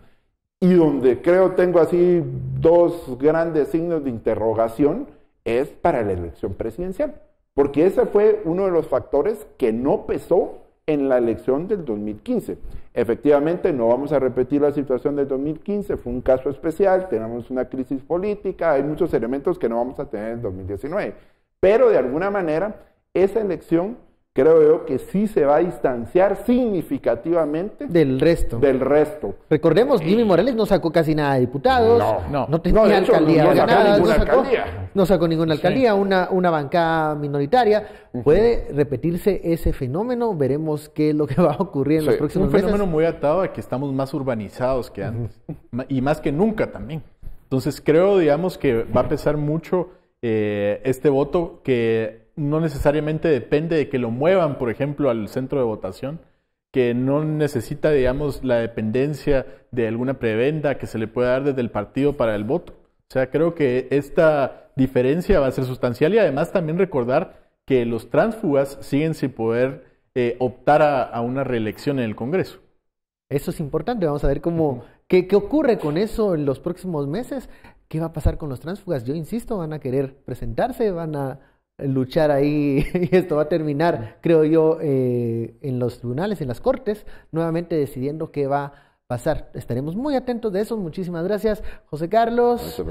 y donde tengo así dos grandes signos de interrogación, es para la elección presidencial. Porque ese fue uno de los factores que no pesó en la elección del 2015. Efectivamente, no vamos a repetir la situación del 2015, fue un caso especial, tenemos una crisis política, hay muchos elementos que no vamos a tener en 2019. Pero de alguna manera, esa elección creo yo que sí se va a distanciar significativamente del resto. Recordemos, Jimmy Morales no sacó casi nada de diputados, no tenía alcaldía ganada, no sacó ninguna alcaldía, una bancada minoritaria. ¿Puede repetirse ese fenómeno? Veremos qué es lo que va a ocurrir en los próximos meses. Un fenómeno muy atado a que estamos más urbanizados que antes, y más que nunca también. Entonces creo, digamos, que va a pesar mucho este voto que no necesariamente depende de que lo muevan, por ejemplo, al centro de votación, que no necesita, digamos, la dependencia de alguna prebenda que se le pueda dar desde el partido para el voto. O sea, creo que esta diferencia va a ser sustancial y además también recordar que los tránsfugas siguen sin poder optar a una reelección en el Congreso. Eso es importante, vamos a ver qué ocurre con eso en los próximos meses. ¿Qué va a pasar con los tránsfugas? Yo insisto, van a querer presentarse, van a luchar ahí y esto va a terminar, creo yo, en los tribunales, en las cortes, nuevamente decidiendo qué va a pasar. Estaremos muy atentos de eso. Muchísimas gracias, José Carlos,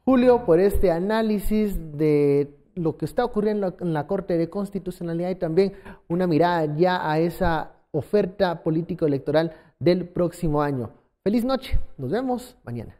Julio, por este análisis de lo que está ocurriendo en la Corte de Constitucionalidad y también una mirada ya a esa oferta político-electoral del próximo año. Feliz noche, nos vemos mañana.